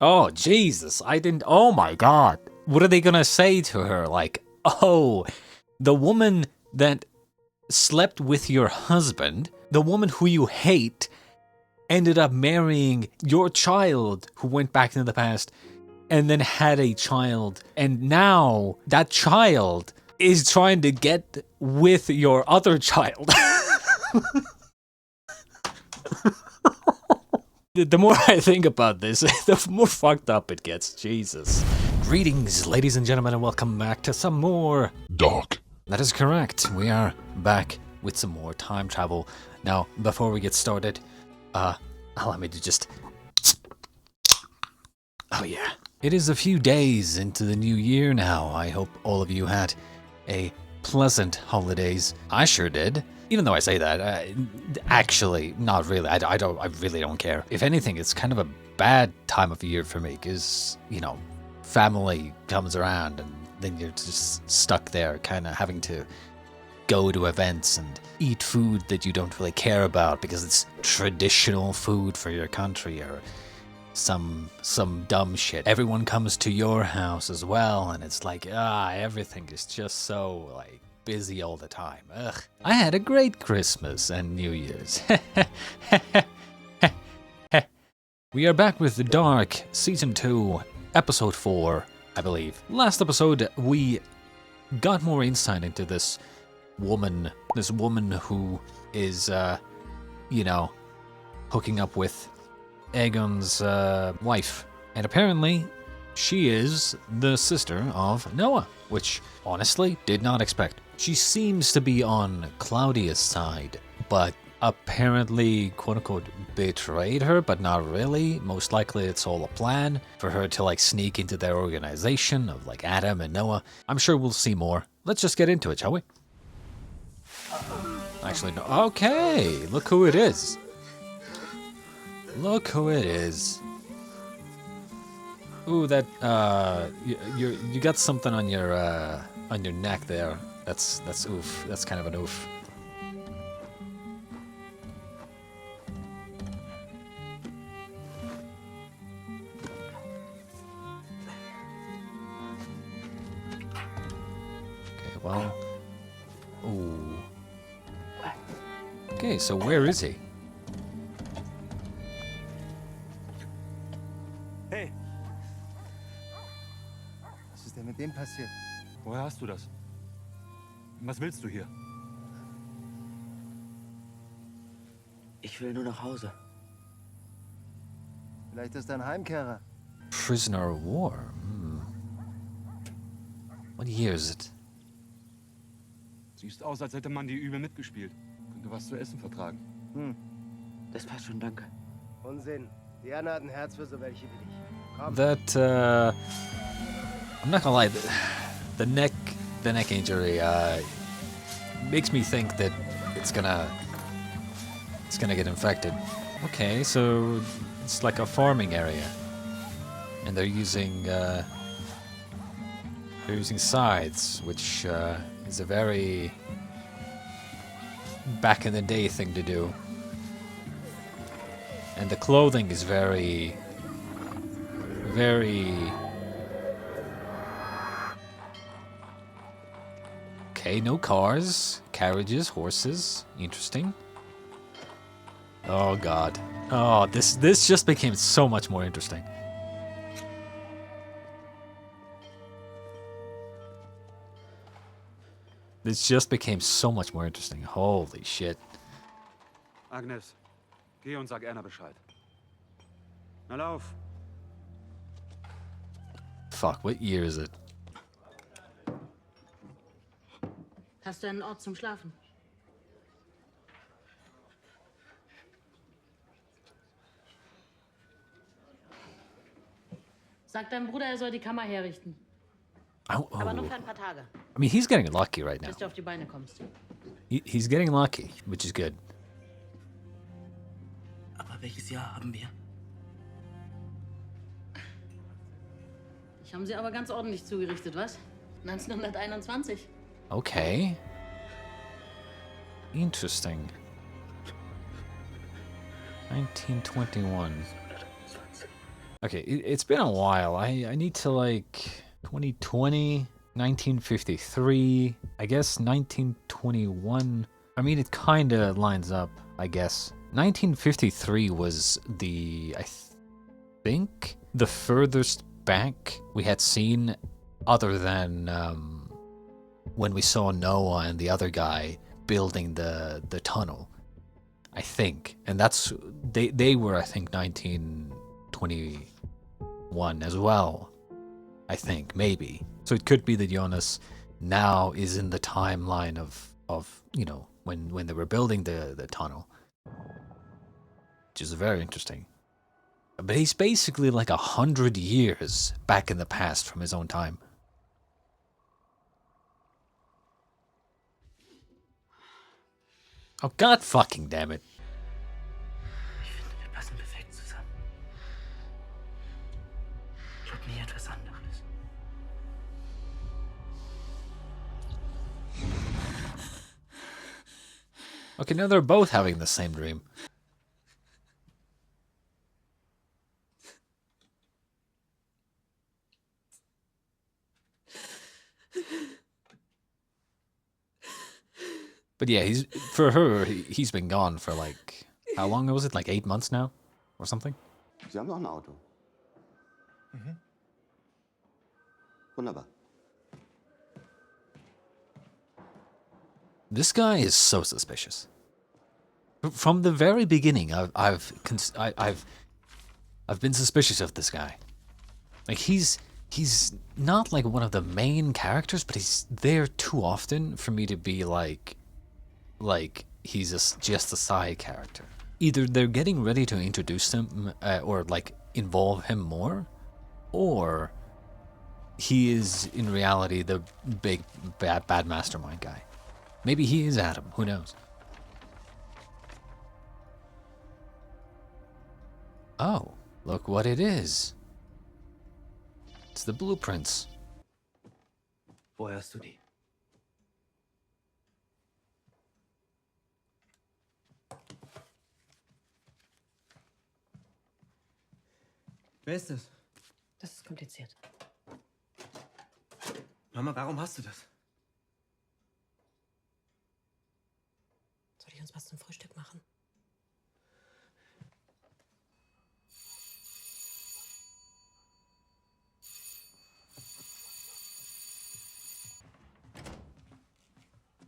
Oh, Jesus, I didn't. Oh my God. What are they gonna say to her? Like, oh, the woman that slept with your husband, the woman who you hate, ended up marrying your child who went back into the past and then had a child. And now that child is trying to get with your other child. The more I think about this, the more fucked up it gets. Jesus. Greetings, ladies and gentlemen, and welcome back to some more Dark. That is correct. We are back with some more time travel. Now, before we get started, allow me to just... Oh yeah. It is a few days into the new year now. I hope all of you had a pleasant holidays. I sure did. Even though I say that, actually, not really. I really don't care. If anything, it's kind of a bad time of year for me because, you know, family comes around and then you're just stuck there kind of having to go to events and eat food that you don't really care about because it's traditional food for your country or some dumb shit. Everyone comes to your house as well and it's like, everything is just so, like, busy all the time. Ugh. I had a great Christmas and New Year's. We are back with The Dark, Season 2, Episode 4, I believe. Last episode, we got more insight into this woman who is, you know, hooking up with Aegon's wife. And apparently, she is the sister of Noah, which honestly did not expect. She seems to be on Claudia's side, but apparently, quote-unquote, betrayed her, but not really. Most likely it's all a plan for her to, like, sneak into their organization of, like, Adam and Noah. I'm sure we'll see more. Let's just get into it, shall we? Actually, no. Okay, look who it is. Look who it is. Ooh, that, you got something on your neck there. That's oof. That's kind of an oof. Okay, well, ooh. Okay, so where is he? Hey, Was ist denn mit dem passiert? woher hast du das? Was willst du hier? Ich will nur nach Hause. Vielleicht ist er ein Heimkehrer. Prisoner of war. What year is it? Siehst aus, als hätte man die übel mitgespielt. Könnte was zu essen vertragen. Das passt schon, danke. Unsinn. Diana hat ein Herz für so welche wie dich. Komm. That I'm not gonna lie, the neck injury makes me think that it's gonna get infected. Okay, so it's like a farming area, and they're using scythes, which is a very back in the day thing to do. And the clothing is very okay, no cars, carriages, horses. Interesting. Oh god. Oh, this just became so much more interesting. This just became so much more interesting. Holy shit. Agnes, geh und sag Erna Bescheid. Na lauf. Fuck, what year is it? Hast du einen Ort zum Schlafen? Sag deinem Bruder, er soll die Kammer herrichten. Oh, Aber nur für ein paar Tage, I mean, he's getting lucky right now. bis du auf die Beine kommst. He's getting lucky, which is good. Aber welches Jahr haben wir? Ich habe sie aber ganz ordentlich zugerichtet, was? 1921. Okay. Interesting. 1921. Okay, it's been a while. I need to like 2020, 1953, I guess 1921. I mean, it kind of lines up, I guess. 1953 was I think, the furthest back we had seen other than when we saw Noah and the other guy building the tunnel, I think. And that's, they were, I think, 1921 as well, I think, maybe. So it could be that Jonas now is in the timeline of you know, when they were building the tunnel, which is very interesting. But he's basically like 100 years back in the past from his own time. Oh, god fucking damn it. Ich finde, wir passen perfekt zusammen. Ich hab nie etwas anderes. Okay, now they're both having the same dream. But yeah, he's been gone for like, how long was it? Like 8 months now? Or something? Sie haben noch ein Auto. Mhm. Wunderbar. This guy is so suspicious. From the very beginning, I've been suspicious of this guy. Like he's not like one of the main characters, but he's there too often for me to be like he's just a side character. Either they're getting ready to introduce him or like involve him more, or he is in reality the big bad mastermind guy. Maybe he is Adam, who knows? Oh, look what it is. It's the blueprints. Woher hast du die? Wer ist das? Das ist kompliziert. Mama, warum hast du das? Soll ich uns was zum Frühstück machen?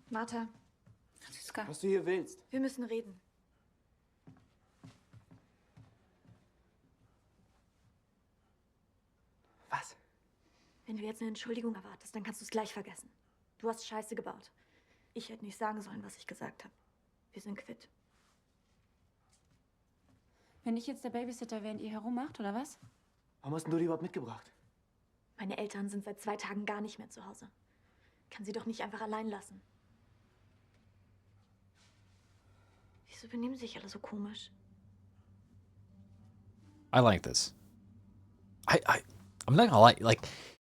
Martha, Franziska. Was du hier willst? wir müssen reden. Was? Wenn du jetzt eine Entschuldigung erwartest, dann kannst du es gleich vergessen. Du hast Scheiße gebaut. Ich hätte nicht sagen sollen, was ich gesagt habe. Wir sind quitt. Wenn ich jetzt der Babysitter während ihr herummacht, oder was? Warum hast denn du die überhaupt mitgebracht? Meine Eltern sind seit 2 Tagen gar nicht mehr zu Hause. Kann sie doch nicht einfach allein lassen. Wieso benehmen sich alle so komisch? I like this. I'm not gonna lie, like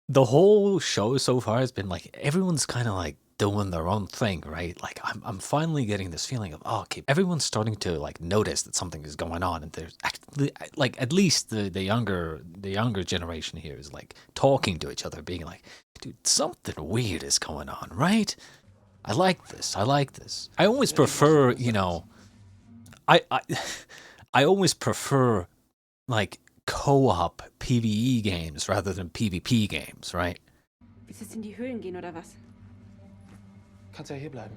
the whole show so far has been like everyone's kind of like doing their own thing, right? Like I'm finally getting this feeling of, oh, okay, everyone's starting to like notice that something is going on, and there's actually like at least the younger generation here is like talking to each other, being like, dude, something weird is going on, right? I like this. I like this. I always prefer, you know, I always prefer like co-op PvE games rather than PvP games, right? Willst du jetzt in die Höhlen gehen, oder was? Kannst ja hier bleiben.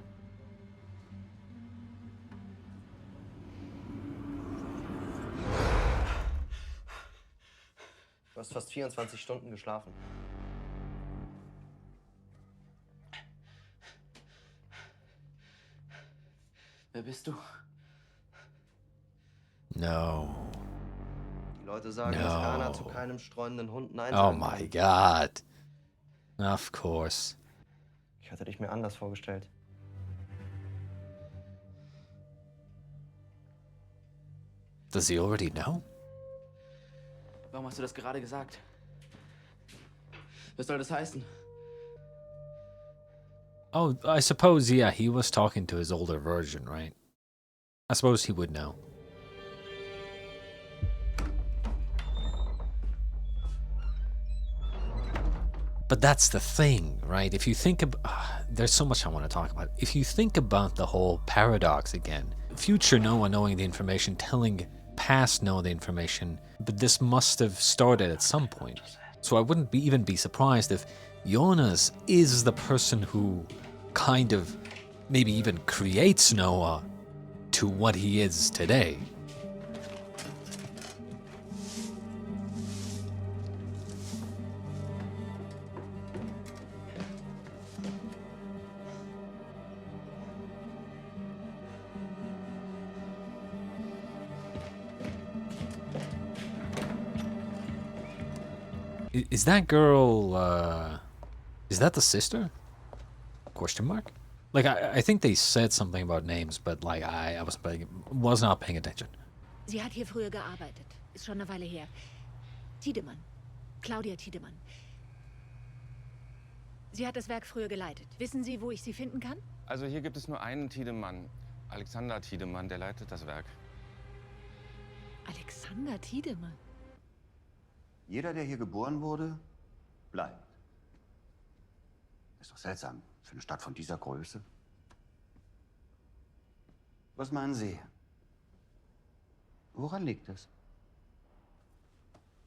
Du hast fast 24 Stunden geschlafen. Wer bist du? No. Die Leute sagen, dass Erna zu keinem streunenden Hund Nein Oh sagen my kann. god. Of course. Ich hatte dich mir anders vorgestellt. Does he already know? Warum hast du das gerade gesagt? Was soll das heißen? Oh, I suppose, yeah, he was talking to his older version, right? I suppose he would know. But that's the thing, right? If you think about... there's so much I want to talk about. If you think about the whole paradox again, future Noah knowing the information, telling past Noah the information, but this must have started at some point. So I wouldn't even be surprised if Jonas is the person who kind of maybe even creates Noah to what he is today. Is that girl, is that the sister? Question mark? Like, I think they said something about names, but like, I was not paying attention. Sie hat hier früher gearbeitet. Ist schon eine Weile her. Tiedemann. Claudia Tiedemann. Sie hat das Werk früher geleitet. Wissen Sie, wo ich sie finden kann? Also hier gibt es nur einen Tiedemann. Alexander Tiedemann, der leitet das Werk. Alexander Tiedemann? Jeder, der hier geboren wurde, bleibt. Ist doch seltsam für eine Stadt von dieser Größe. Was meinen Sie? Woran liegt es?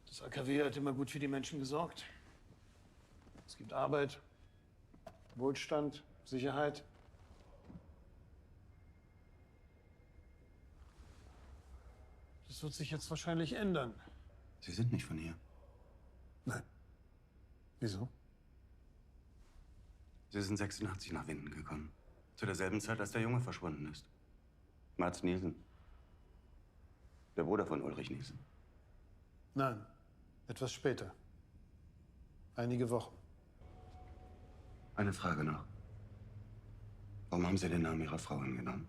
Das AKW hat immer gut für die Menschen gesorgt. Es gibt Arbeit, Wohlstand, Sicherheit. Das wird sich jetzt wahrscheinlich ändern. Sie sind nicht von hier. Nein. Wieso? Sie sind 86 nach Winden gekommen. Zu derselben Zeit, als der Junge verschwunden ist. Mats Nielsen. Der Bruder von Ulrich Nielsen. Nein, etwas später. Einige Wochen. Eine Frage noch. Warum haben Sie den Namen Ihrer Frau angenommen?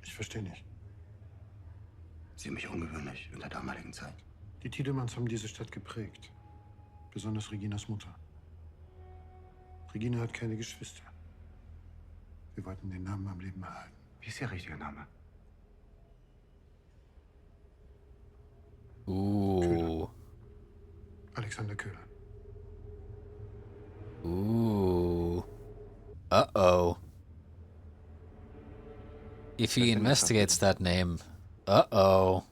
Ich verstehe nicht. Ziemlich ungewöhnlich in der damaligen Zeit. Die Tiedemanns haben diese Stadt geprägt. Besonders Reginas Mutter. Regina hat keine Geschwister. Wir wollten den Namen am Leben erhalten. Wie ist Ihr richtiger Name? Köhler. Alexander Köhler. Uh-oh. If he investigates that name, uh-oh.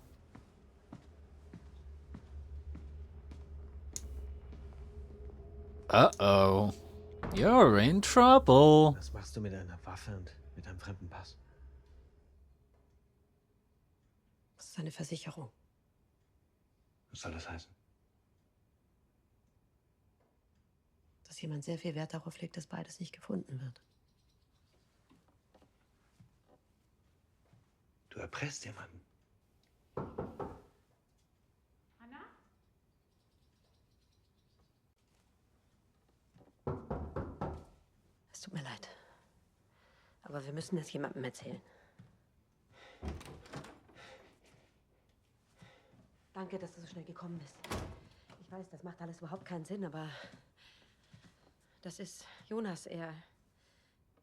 Uh-oh. You're in trouble. Was machst du mit einer Waffe und mit einem fremden Pass? Das ist eine Versicherung. Was soll das heißen? Dass jemand sehr viel Wert darauf legt, dass beides nicht gefunden wird. Du erpresst jemanden. Anna? Es tut mir leid. Aber wir müssen es jemandem erzählen. Danke, dass du so schnell gekommen bist. Ich weiß, das macht alles überhaupt keinen Sinn, aber das ist Jonas. Er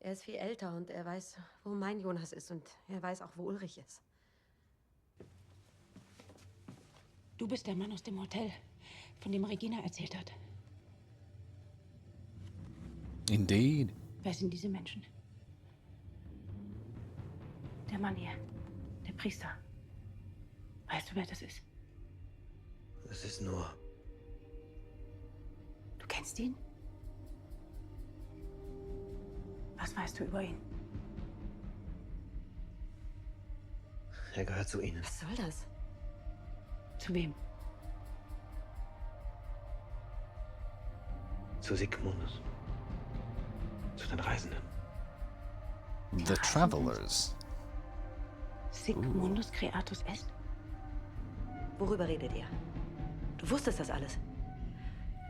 ist viel älter und er weiß, wo mein Jonas ist und er weiß auch, wo Ulrich ist. Du bist der Mann aus dem Hotel, von dem Regina erzählt hat. Indeed. Wer sind diese Menschen? Der Mann hier, der Priester. Weißt du, wer das ist? Es ist nur... Du kennst ihn? Was weißt du über ihn? Er gehört zu ihnen. Was soll das? Zu wem? Zu Sigmundus. Zu den Reisenden. The Travelers. Sigmundus Creatus est? Worüber redet ihr? Du wusstest das alles.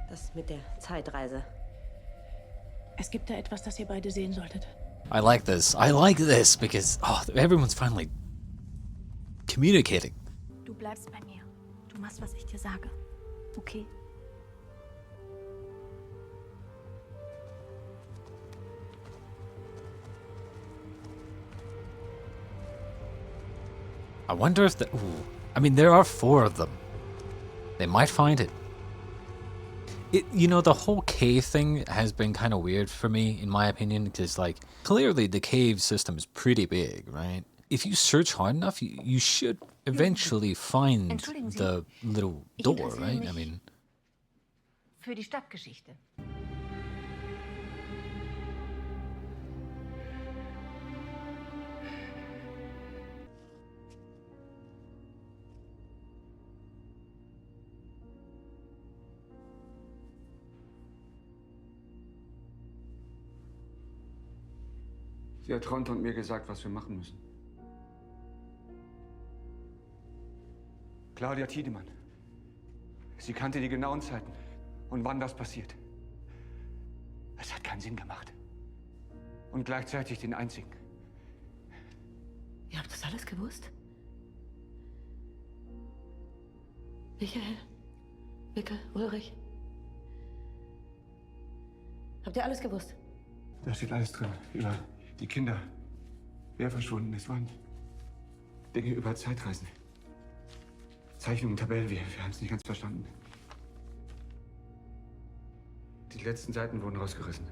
Das mit der Zeitreise. Es gibt da etwas, das ihr beide sehen solltet. I like this. I like this because everyone's finally communicating. Du bleibst bei mir. Du machst, was ich dir sage. Okay? I wonder if I mean, there are 4 of them. They might find it. You know, the whole cave thing has been kind of weird for me, in my opinion, because, like, clearly the cave system is pretty big, right? If you search hard enough, you should eventually find the little door, right? I mean... Für die Stadtgeschichte. Sie hat Ronte und mir gesagt, was wir machen müssen. Claudia Tiedemann. Sie kannte die genauen Zeiten und wann das passiert. Es hat keinen Sinn gemacht. Und gleichzeitig den einzigen. Ihr habt das alles gewusst? Michael, Mikkel, Ulrich. Habt ihr alles gewusst? Da steht alles drin. Über die Kinder. Wer verschwunden ist, wann. Dinge über Zeitreisen. Zeichnungen, Tabellen, wir haben es nicht ganz verstanden. Die letzten Seiten wurden rausgerissen.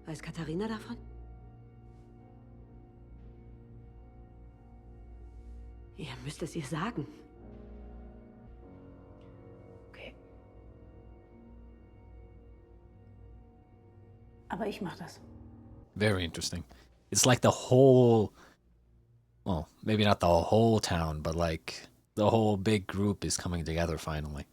Weiß Katharina davon? Ihr müsst es ihr sagen. Okay. Aber ich mach das. Very interesting. It's like the whole... Well, maybe not the whole town, but like the whole big group is coming together finally.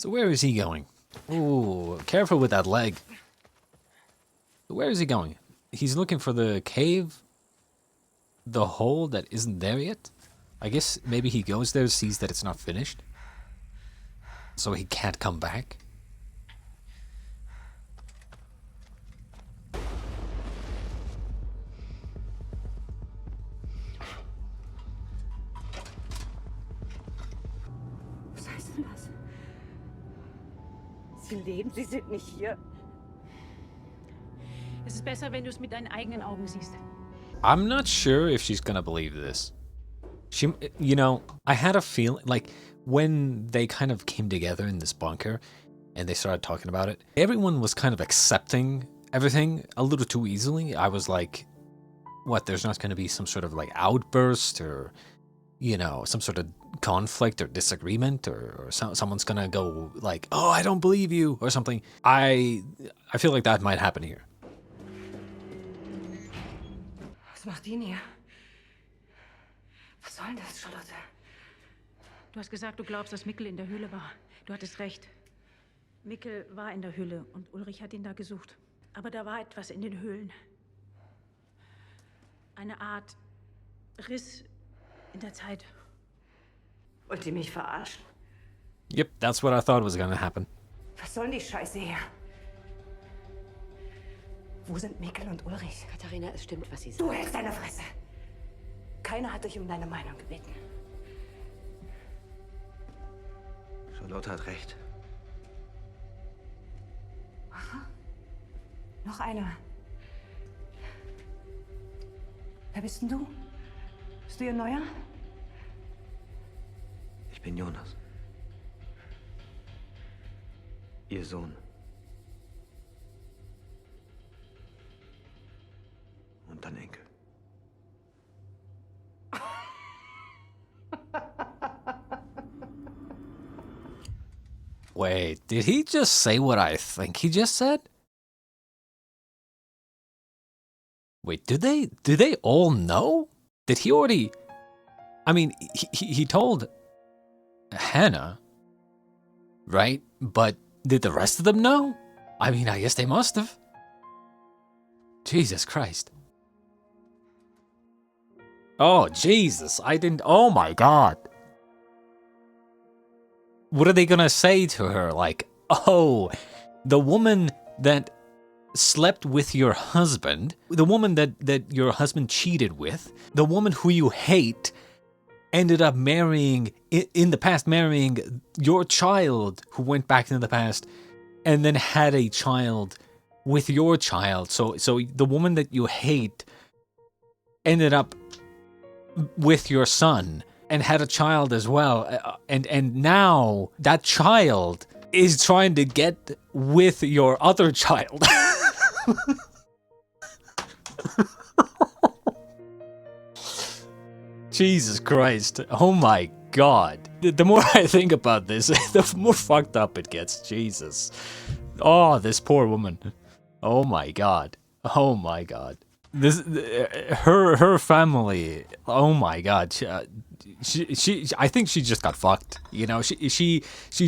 So where is he going? Ooh, careful with that leg. Where is he going? He's looking for the cave? The hole that isn't there yet? I guess maybe he goes there, sees that it's not finished. So he can't come back? Was heißt denn das? Sie leben, sie sind nicht hier. Es ist besser, wenn du es mit deinen eigenen Augen siehst. I'm not sure if she's gonna believe this. She, you know, I had a feeling, like, when they kind of came together in this bunker and they started talking about it, everyone was kind of accepting everything a little too easily. I was like, what, there's not gonna be some sort of, like, outburst or, you know, some sort of conflict or disagreement or someone's gonna go like, oh, I don't believe you or something. I feel like that might happen here. Was macht ihn hier? Was soll denn das, Charlotte? Du hast gesagt, du glaubst, dass Mikkel in der Höhle war. Du hattest recht. Mikkel war in der Höhle und Ulrich hat ihn da gesucht. Aber da war etwas in den Höhlen. Eine Art Riss in der Zeit. Wollt ihr mich verarschen? Yep, that's what I thought was gonna happen. Was soll die Scheiße hier? Wo sind Mikkel und Ulrich? Katharina, es stimmt, was sie sagt. Du hältst deine Fresse. Keiner hat dich um deine Meinung gebeten. Charlotte hat recht. Aha. Noch einer. Wer bist denn du? Bist du ihr Neuer? Ich bin Jonas. Ihr Sohn. Und dann Enkel. Wait, did he just say what I think he just said? Wait, do they all know? Did he already... I mean, he told Hannah, right? But did the rest of them know? I mean, I guess they must have. Jesus Christ. Oh, Jesus, I didn't... Oh my God. What are they gonna say to her? Like, oh, the woman that slept with your husband, the woman that your husband cheated with, the woman who you hate, ended up marrying, in the past, marrying your child who went back into the past and then had a child with your child. So the woman that you hate ended up with your son and had a child as well. And now that child is trying to get with your other child. Jesus Christ. Oh my God. The more I think about this, the more fucked up it gets. Jesus. Oh, this poor woman. Oh my God. Oh my God. This, her family. Oh my God. She I think she just got fucked. You know, she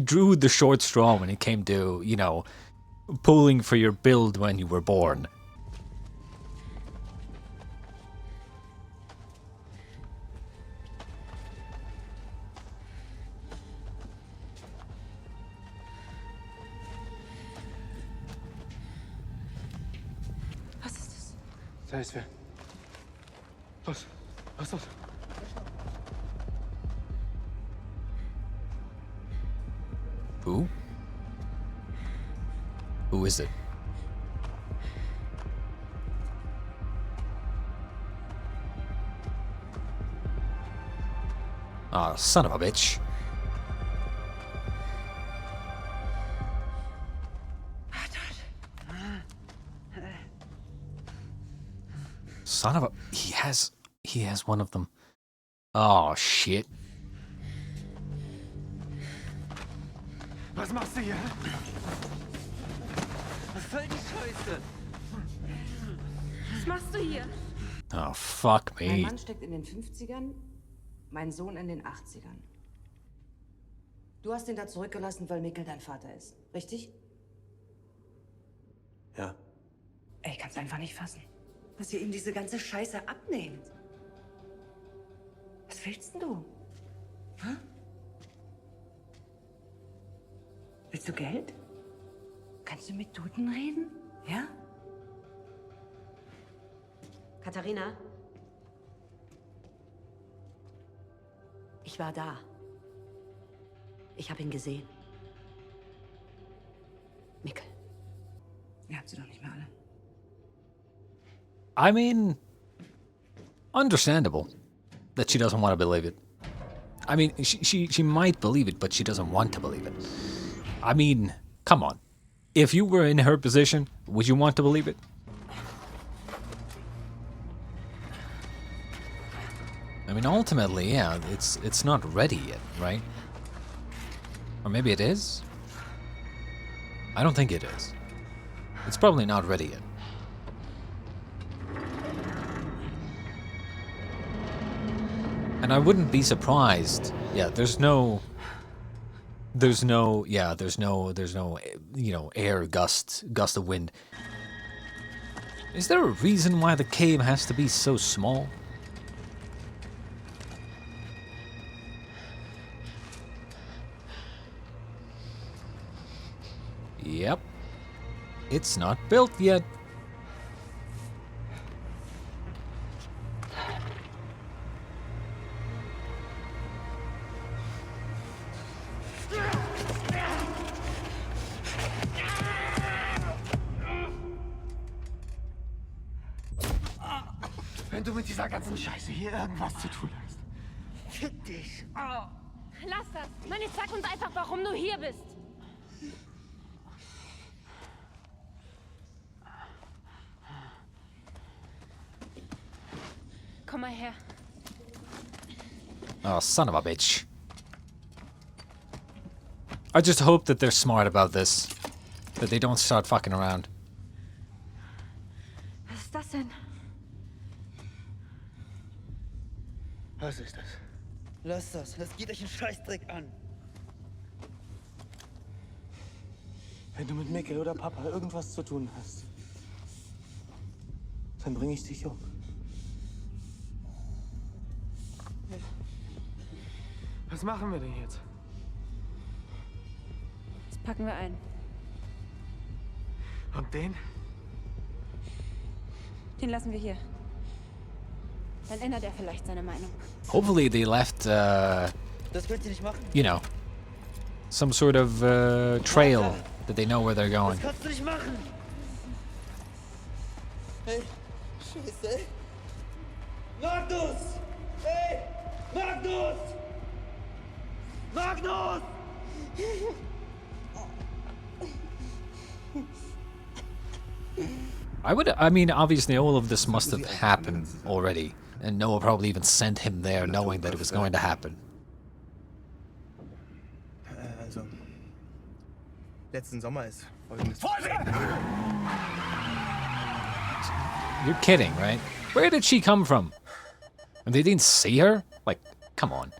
drew the short straw when it came to, you know, pulling for your build when you were born. Was ist das? Da ist wer. Los, los, los. Who? Who is it? Oh, son of a bitch. Son of a... He has one of them. Oh, shit. Was machst du hier? Was soll die Scheiße? Was machst du hier? Oh, fuck Mein me. Mann steckt in den 50ern, mein Sohn in den 80ern. Du hast ihn da zurückgelassen, weil Mikkel dein Vater ist, richtig? Ja. Ich kann's einfach nicht fassen, dass ihr ihm diese ganze Scheiße abnehmt. Was willst denn du? Hä? Willst du Geld? Kannst du mit Toten reden? Ja? Katharina? Ich war da. Ich habe ihn gesehen. Mikkel. Ihr habt sie doch nicht mehr alle. I mean, understandable that she doesn't want to believe it. I mean, she might believe it, but she doesn't want to believe it. I mean, come on. If you were in her position, would you want to believe it? I mean, ultimately, yeah, it's not ready yet, right? Or maybe it is? I don't think it is. It's probably not ready yet. And I wouldn't be surprised. Yeah, there's no, you know, air gust of wind. Is there a reason why the cave has to be so small? Yep. It's not built yet. Wenn du mit dieser ganzen Scheiße hier irgendwas zu tun hast. Fick dich. Oh. Lass das. Mann, jetzt sag uns einfach, warum du hier bist. Komm mal her. Oh, son of a bitch. I just hope that they're smart about this. That they don't start fucking around. Was ist das denn? Was ist das? Lasst das. Das geht euch einen Scheißdreck an. Wenn du mit Mikkel oder Papa irgendwas zu tun hast, dann bringe ich dich um. Was machen wir denn jetzt? Das packen wir ein. Und den? Den lassen wir hier. Dann ändert er vielleicht seine Meinung. Hopefully they left, Das könnt ihr nicht machen. you know, some sort of trail that they know where they're going. Das kannst du nicht machen. Hey, Scheiße, ey. Magnus! Hey, Magnus! Magnus! I mean, obviously all of this must have happened already, and Noah probably even sent him there knowing that it was going to happen. Also, letzten Sommer ist Folgendes. You're kidding, right? Where did she come from? And they didn't see her? Like, come on.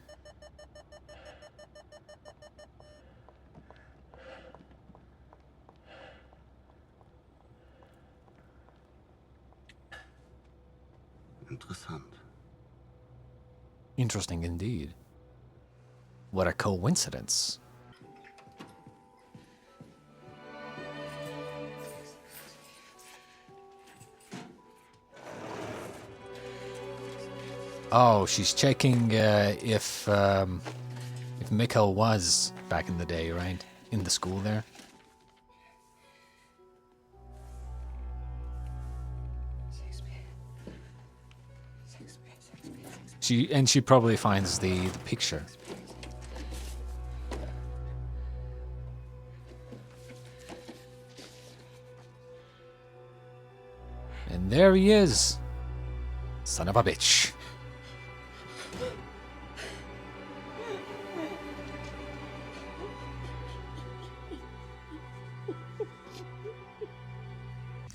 Interessant. Interesting indeed. What a coincidence. Oh, she's checking if Mikkel was back in the day, right? In the school there. She probably finds the picture. And there he is. Son of a bitch.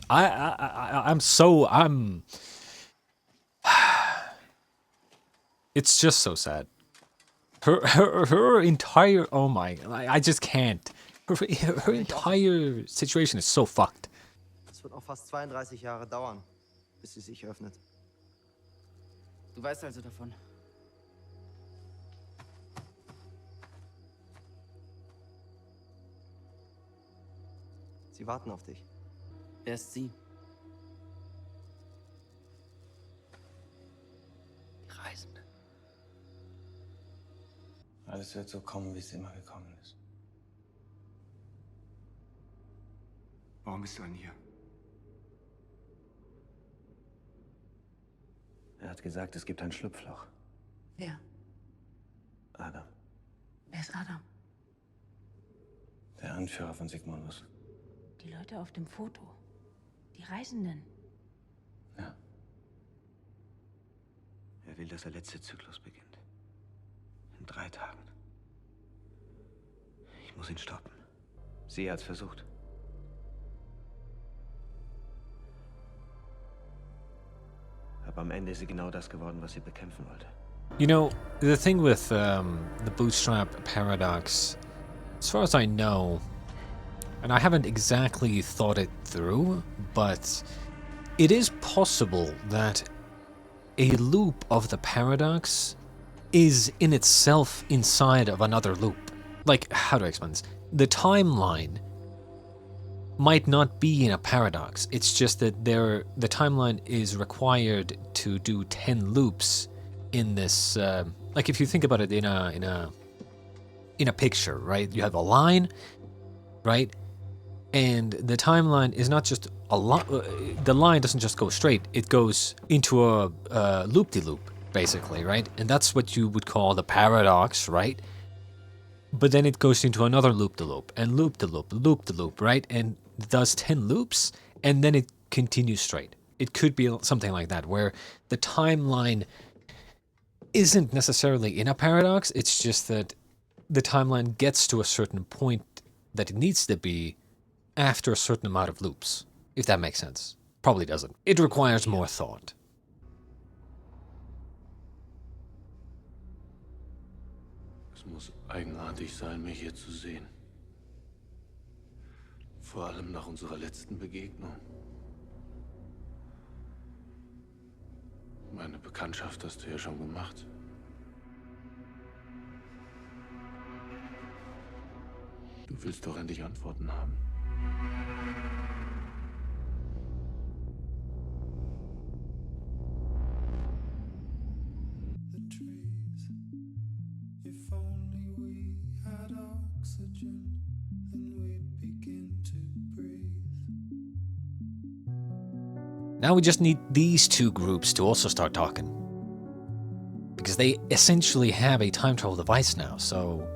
I'm it's just so sad. Her entire, oh my, I just can't. Her entire situation is so fucked. Es wird auch fast 32 Jahre dauern, bis sie sich öffnet. Du weißt also davon. Sie warten auf dich. Wer ist sie? Die Reisende. Alles wird so kommen, wie es immer gekommen ist. Warum bist du dann hier? Er hat gesagt, es gibt ein Schlupfloch. Wer? Adam, Wer ist Adam? der Anführer von Sigmundus. Die Leute auf dem Foto. Die Reisenden. Ja. Er will, dass der letzte Zyklus beginnt. In 3 Tagen. Ich muss ihn stoppen. Sie hat's versucht. Aber am Ende ist sie genau das geworden, was sie bekämpfen wollte. You know, the thing with the bootstrap paradox, as far as I know, and I haven't exactly thought it through, but it is possible that a loop of the paradox is in itself inside of another loop. Like, how do I explain this? The timeline might not be in a paradox. It's just that the timeline is required to do 10 loops in this. Like, if you think about it in a picture, right? You have a line, right? And the timeline is not just a line. The line doesn't just go straight. It goes into a loop-de-loop, basically, right? And that's what you would call the paradox, right? But then it goes into another loop-de-loop, and loop-de-loop, loop-de-loop, right? And it does 10 loops, and then it continues straight. It could be something like that, where the timeline isn't necessarily in a paradox. It's just that the timeline gets to a certain point that it needs to be after a certain amount of loops, if that makes sense. Probably doesn't. It requires more thought. Es muss eigenartig sein, mich hier zu sehen. Vor allem nach unserer letzten Begegnung. Meine Bekanntschaft hast du ja schon gemacht. Du willst doch endlich Antworten haben. Now we just need these two groups to also start talking. Because they essentially have a time travel device now, so...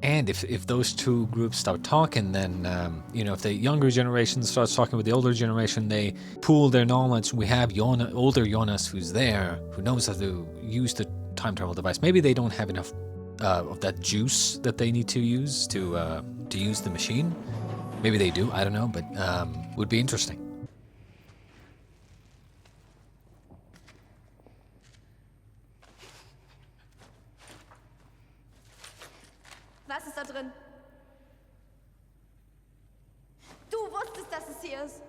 And if those two groups start talking, then, you know, if the younger generation starts talking with the older generation, they pool their knowledge. We have older Jonas who's there, who knows how to use the time travel device. Maybe they don't have enough of that juice that they need to use to use the machine. Maybe they do, I don't know, but would be interesting. Was ist da drin? Du wusstest, dass es hier ist.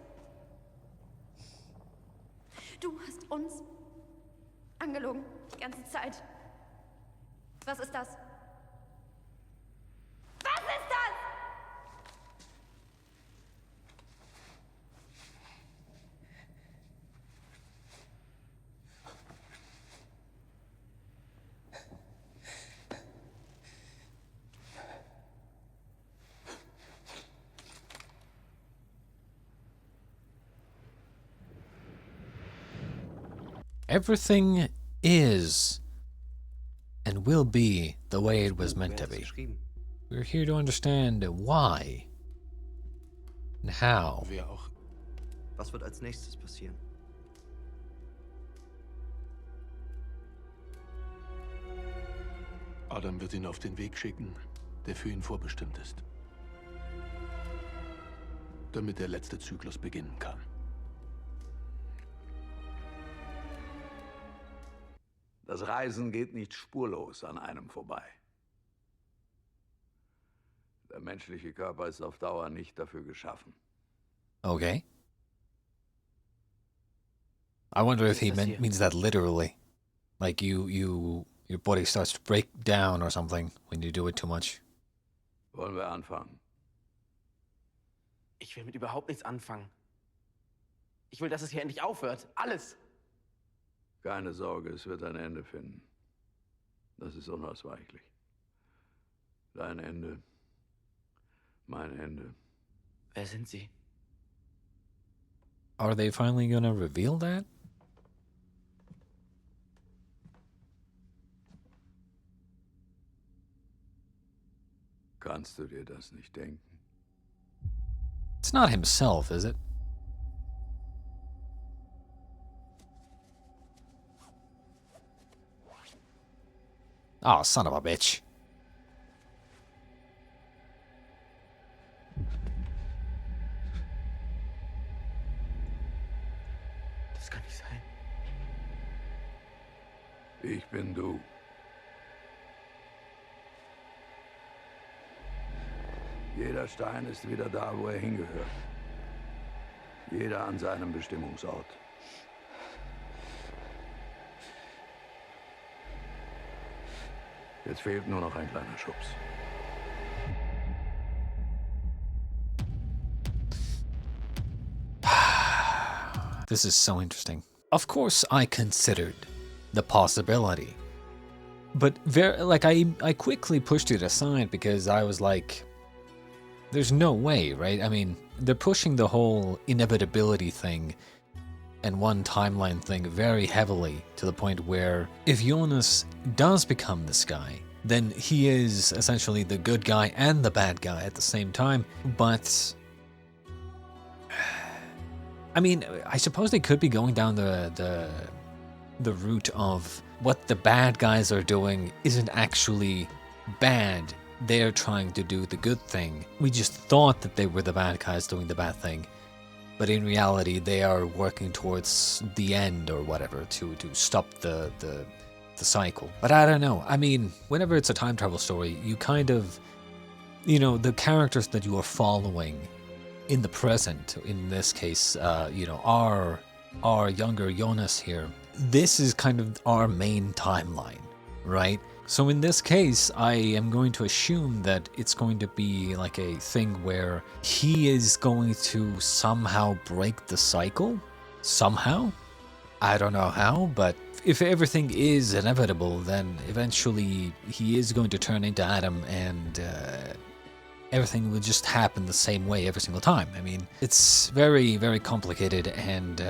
Du hast uns angelogen, die ganze Zeit. Was ist das? Was ist das? Everything is and will be the way it was meant to be. We're here to understand why and how. Wer auch. Was wird als nächstes passieren? Adam wird ihn auf den Weg schicken, der für ihn vorbestimmt ist. Damit der letzte Zyklus beginnen kann. Das Reisen geht nicht spurlos an einem vorbei. Der menschliche Körper ist auf Dauer nicht dafür geschaffen. Okay. I wonder if he means that literally. Like your body starts to break down or something when you do it too much. Wollen wir anfangen? Ich will mit überhaupt nichts anfangen. Ich will, dass es hier endlich aufhört. Alles. Keine Sorge, es wird ein Ende finden. Das ist unausweichlich. Dein Ende. Mein Ende. Wer sind Sie? Are they finally gonna reveal that? Kannst du dir das nicht denken? It's not himself, is it? Oh, son of a bitch. Das kann nicht sein. Ich bin du. Jeder Stein ist wieder da, wo er hingehört. Jeder an seinem Bestimmungsort. Jetzt fehlt nur noch ein kleiner Schubs. This is so interesting. Of course, I considered the possibility, but I quickly pushed it aside because I was like, there's no way, right? I mean, they're pushing the whole inevitability thing and one timeline thing very heavily to the point where if Jonas does become this guy, then he is essentially the good guy and the bad guy at the same time. But I mean, I suppose they could be going down the route of what the bad guys are doing isn't actually bad. They're trying to do the good thing. We just thought that they were the bad guys doing the bad thing. But in reality, they are working towards the end or whatever to stop the cycle. But I don't know. I mean, whenever it's a time travel story, you kind of, you know, the characters that you are following in the present, in this case, you know, our younger Jonas here, this is kind of our main timeline, right? So in this case, I am going to assume that it's going to be like a thing where he is going to somehow break the cycle. Somehow? I don't know how, but if everything is inevitable, then eventually he is going to turn into Adam and everything would just happen the same way every single time. I mean, it's very, very complicated and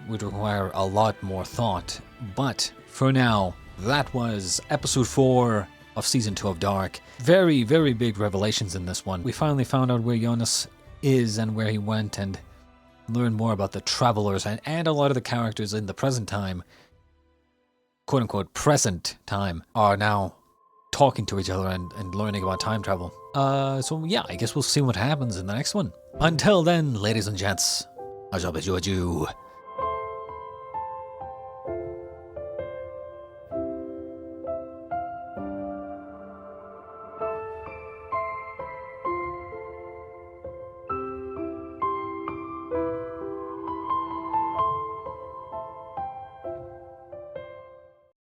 would require a lot more thought. But for now, that was episode 4 of season 2 of Dark. Very, very big revelations in this one. We finally found out where Jonas is and where he went, and learned more about the travelers and a lot of the characters in the present time, quote unquote present time, are now talking to each other and learning about time travel. So yeah, I guess we'll see what happens in the next one. Until then, ladies and gents, I shall bid you adieu.